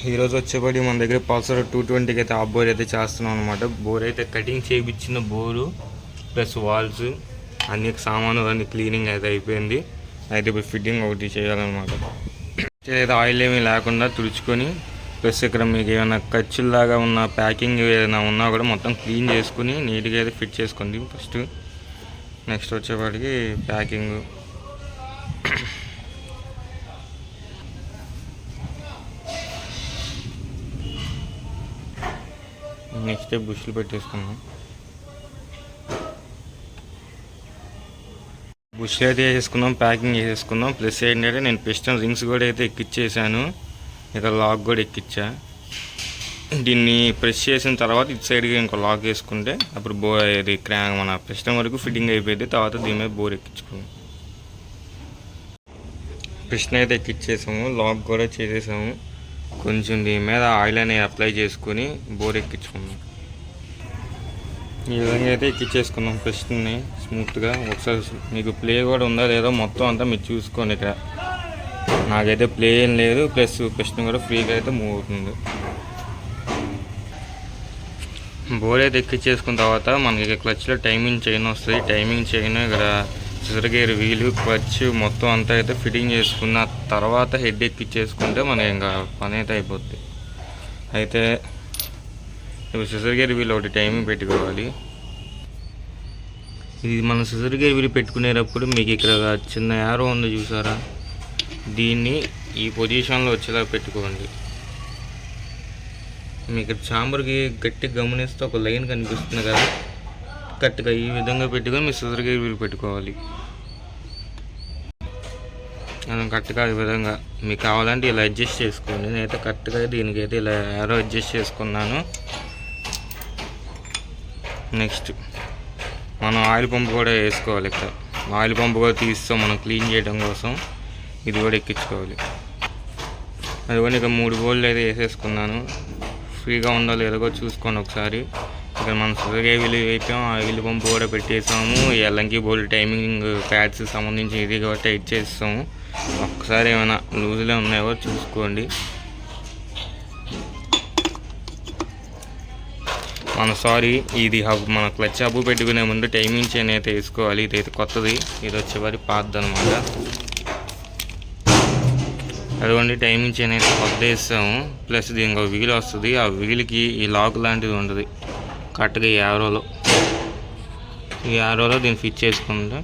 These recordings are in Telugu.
ఈరోజు వచ్చేపడి మన దగ్గర పల్సర్ 220కి అయితే ఆఫ్ బోర్ అయితే చేస్తున్నాం అనమాట. బోర్ అయితే కటింగ్ చేయించిన బోరు ప్లస్ వాల్స్ అన్ని సామాను అన్ని క్లీనింగ్ అయితే అయిపోయింది. అయితే ఇప్పుడు ఫిట్టింగ్ ఒకటి చేయాలన్నమాట. అయితే ఆయిల్ ఏమీ లేకుండా తుడుచుకొని ప్లస్ ఇక్కడ మీకు ఏమైనా ఖర్చులాగా ఉన్న ప్యాకింగ్ ఏదైనా ఉన్నా కూడా మొత్తం క్లీన్ చేసుకుని నీట్గా అయితే ఫిట్ చేసుకోండి ఫస్ట్. నెక్స్ట్ వచ్చేపటికి ప్యాకింగ్, నెక్స్ట్ బుష్లు పెట్టేసుకున్నాం. బుష్లు అయితే వేసేసుకున్నాం, ప్యాకింగ్ చేసేసుకున్నాం. ప్లస్ ఏంటంటే నేను పిస్టన్ రింగ్స్ కూడా అయితే ఎక్కిచ్చేసాను, ఇక్కడ లాక్ కూడా ఎక్కిచ్చా. దీన్ని ప్రెస్ చేసిన తర్వాత ఇటు సైడ్కి ఇంకో లాక్ వేసుకుంటే అప్పుడు ఇది మన పిస్టన్ వరకు ఫిట్టింగ్ అయిపోయింది. తర్వాత దీని మీద బోర్ ఎక్కించుకున్నాం. పిస్టన్ అయితే ఎక్కిచ్చేసాము, లాక్ కూడా చేసేసాము. కొంచెం దీని మీద ఆయిల్ అనేది అప్లై చేసుకుని బోర్ ఎక్కించుకున్నాం. ఈ విధంగా అయితే ఎక్కించేసుకున్నాం పిస్టన్ని స్మూత్గా. ఒకసారి మీకు ప్లే కూడా ఉందా లేదో మొత్తం అంతా మీరు చూసుకోండి. ఇక్కడ నాకైతే ప్లే ఏం లేదు, ప్లస్ పిస్టన్ కూడా ఫ్రీగా అయితే మూవ్ అవుతుంది. బోర్ అయితే ఎక్కించేసుకున్న తర్వాత మనకి క్లచ్లో టైమింగ్ చైన్ వస్తుంది. టైమింగ్ చైన్ ఇక్కడ సిజర్ గేర్ వీలు క్లచ్ మొత్తం అంతా అయితే ఫిట్టింగ్ చేసుకున్న తర్వాత హెడ్ ఎక్కిచ్చేసుకుంటే మనకి ఇంకా పని అయితే అయిపోద్ది. అయితే ఇప్పుడు సిజర్ గేర్ వీల్ ఒకటి టైమింగ్ పెట్టుకోవాలి. ఇది మనం సిజర్ గేర్ వీల్ పెట్టుకునేటప్పుడు మీకు ఇక్కడ చిన్న యారో ఉంది చూసారా, దీన్ని ఈ పొజిషన్లో వచ్చేలా పెట్టుకోండి. మీకు చాంబర్కి గట్టిగా గమనిస్తే ఒక లైన్ కనిపిస్తుంది కదా, కరెక్ట్గా ఈ విధంగా పెట్టుకొని మీ సిజర్ గేర్ వీల్ పెట్టుకోవాలి. కరెక్ట్గా ఈ విధంగా మీకు కావాలంటే ఇలా అడ్జస్ట్ చేసుకోండి. నేనైతే కరెక్ట్గా దీనికైతే ఇలా యారో అడ్జస్ట్ చేసుకున్నాను. నెక్స్ట్ మనం ఆయిల్ పంప్ కూడా వేసుకోవాలి. ఇక్కడ ఆయిల్ పంప్ కూడా తీస్తాం మనం క్లీన్ చేయడం కోసం, ఇది కూడా ఎక్కించుకోవాలి. అది కూడా ఇక 3 బోల్ట్లు అయితే వేసేసుకున్నాను. ఫ్రీగా ఉందో లేదో కూడా చూసుకోండి ఒకసారి. ఇక్కడ మనం సిజర్ వీల్ వేపాము, ఆ వీల్ పంపు కూడా పెట్టేసాము. ఎల్లంకి బోల్ట్ టైమింగ్ ప్యాడ్స్ సంబంధించి ఇది కూడా టైట్ చేస్తాము. ఒక్కసారి ఏమైనా లూజ్లో ఉన్నాయో చూసుకోండి. ఇది మన క్లచ్ హబ్ పెట్టుకునే ముందు టైమింగ్ చైన్ అయితే వేసుకోవాలి. ఇదైతే కొత్తది, ఇది వచ్చేవారి పాతది అనమాట. అదిగోండి టైమింగ్ చైన్ అయితే కొత్త వేస్తాము. ప్లస్ దీనికి ఒక వీల్ వస్తుంది, ఆ వీల్కి ఈ లాక్ లాంటిది ఉంటుంది కరెక్ట్గా ఈ యారోలో దీన్ని ఫిట్ చేసుకుంటాం.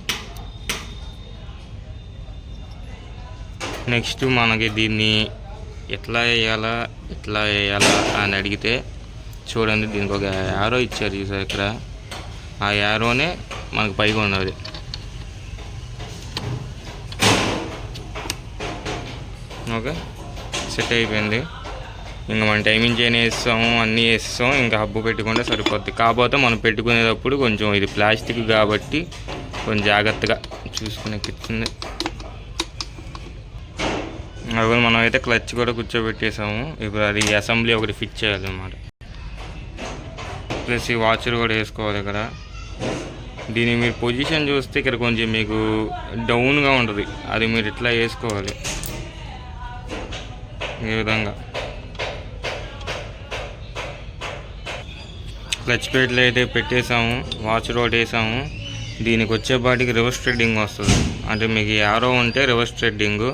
నెక్స్ట్ మనకి దీన్ని ఎట్లా వేయాలా అని అడిగితే చూడండి, దీనికి ఒక యారో ఇచ్చారు చూసారు ఇక్కడ, ఆ యారోనే మనకు పైగా ఉన్నది. ఓకే, సెట్ అయిపోయింది. ఇంకా మనం టైమింగ్ చైన్ వేస్తాము, అన్నీ వేస్తాం, ఇంకా హబ్బు పెట్టుకుంటే సరిపోద్ది. కాకపోతే మనం పెట్టుకునేటప్పుడు కొంచెం ఇది ప్లాస్టిక్ కాబట్టి కొంచెం జాగ్రత్తగా చూసుకునే ఎక్కింది. అవి మనం అయితే క్లచ్ కూడా కూర్చోబెట్టేసాము. ఇప్పుడు అది అసెంబ్లీ ఒకటి ఫిట్ చేయాలన్నమాట. ప్లస్ ఈ వాచర్ కూడా వేసుకోవాలి ఇక్కడ. దీన్ని మీరు పొజిషన్ చూస్తే ఇక్కడ కొంచెం మీకు డౌన్గా ఉంటుంది, అది మీరు ఇట్లా వేసుకోవాలి ఈ విధంగా. క్లచ్ ప్లేట్లు అయితే పెట్టేసాము, వాచ్ రోడ్ వేసాము. దీనికి వచ్చేపాటికి రివర్స్ థ్రెడ్డింగ్ వస్తుంది. అంటే మీకు యారో ఉంటే రివర్స్ థ్రెడ్డింగ్,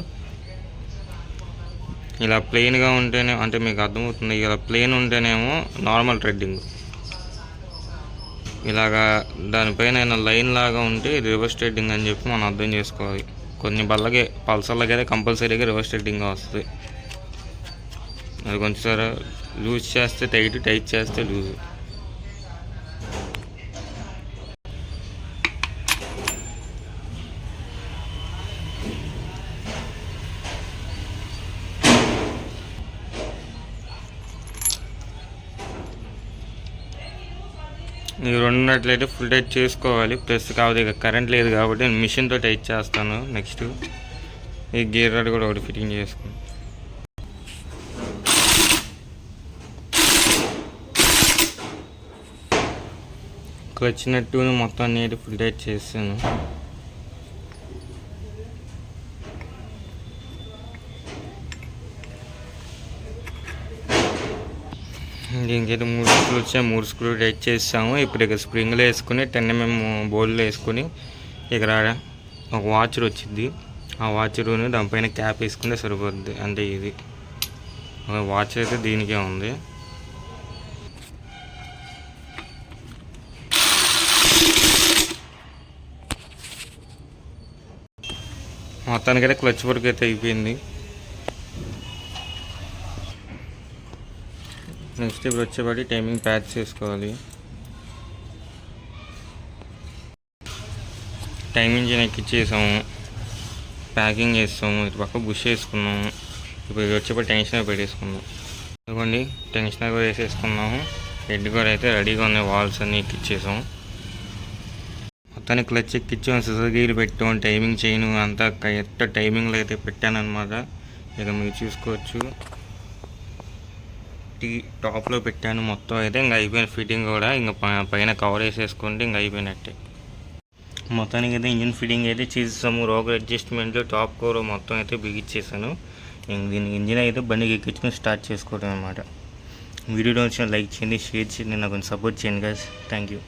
ఇలా ప్లెయిన్గా ఉంటేనే అంటే మీకు అర్థమవుతుంది. ఇలా ప్లెయిన్ ఉంటేనేమో నార్మల్ థ్రెడ్డింగ్, ఇలాగా దానిపైన లైన్ లాగా ఉంటే రివర్స్ థ్రెడ్డింగ్ అని చెప్పి మనం అర్థం చేసుకోవాలి. కొన్ని బల్లకి పల్సర్లకి అయితే కంపల్సరీగా రివర్స్ థ్రెడ్డింగ్ వస్తుంది. అది కొంచెం లూజ్ చేస్తే టైట్ చేస్తే లూజ్. మీరు రెండున్నట్లయితే ఫుల్ టైట్ చేసుకోవాలి. ప్లస్ కావాలి ఇక కరెంట్ లేదు కాబట్టి నేను మిషన్తో టైట్ చేస్తాను. నెక్స్ట్ ఈ గేర్ రాడ్ కూడా ఒకటి ఫిట్టింగ్ చేసుకుని క్లచ్ నట్టు మొత్తం అన్ని ఫుల్ టైట్ చేస్తాను. దీనికైతే 3 స్క్రూ వచ్చాయి, 3 స్క్రూ టైట్ చేసాము. ఇప్పుడు ఇక స్ప్రింగ్లో వేసుకుని 10 mm బోల్డ్లో వేసుకుని ఇక్కడ ఒక వాచర్ వచ్చింది. ఆ వాచరుని దానిపైన క్యాప్ వేసుకుంటే సరిపోద్ది. అంటే ఇది వాచ్ అయితే దీనికే ఉంది. మొత్తానికైతే క్లచ్ వర్క్ అయితే అయిపోయింది. నెక్స్ట్ ఇప్పుడు వచ్చేపాటి టైమింగ్ ప్యాచ్ చేసుకోవాలి. టైమింగ్ ఇంజిన్ ఎక్కిచ్చేసాము, ప్యాకింగ్ చేస్తాము, ఇటు పక్క బుష్ వేసుకున్నాము. ఇప్పుడు ఇది వచ్చేపాటి టెన్షనర్ పెట్టేసుకుందాం. ఇదిగోండి టెన్షనర్ కూడా వేసేసుకున్నాము. హెడ్ కూడా అయితే రెడీగా ఉన్నాయి, వాల్స్ అన్నీ ఎక్కిచ్చేసాము. మొత్తాన్ని క్లచ్ ఎక్కించాం, సిజర్ గీలు పెట్టాం, టైమింగ్ చైన్ అంతా కరెక్ట్ టైమింగ్లో అయితే పెట్టాను అనమాట. ఇక మీరు చూసుకోవచ్చు టాప్లో పెట్టాను. మొత్తం అయితే ఇంకా అయిపోయిన ఫిట్టింగ్ కూడా. ఇంకా పైన కవర్ వేసేసుకుంటే ఇంకా అయిపోయినట్టే. మొత్తానికి అయితే ఇంజిన్ ఫిట్టింగ్ అయితే చేసేసాము. రోగర్ అడ్జస్ట్మెంట్, టాప్ కవర్ మొత్తం అయితే బిగించేసాను. దీనికి ఇంజిన్ అయితే బండికి ఎక్కించుకొని స్టార్ట్ చేసుకోవడం అనమాట. వీడియో వచ్చిన లైక్ చేయండి, షేర్ చేయండి, నాకు కొంచెం సపోర్ట్ చేయండి గైస్. Thank you.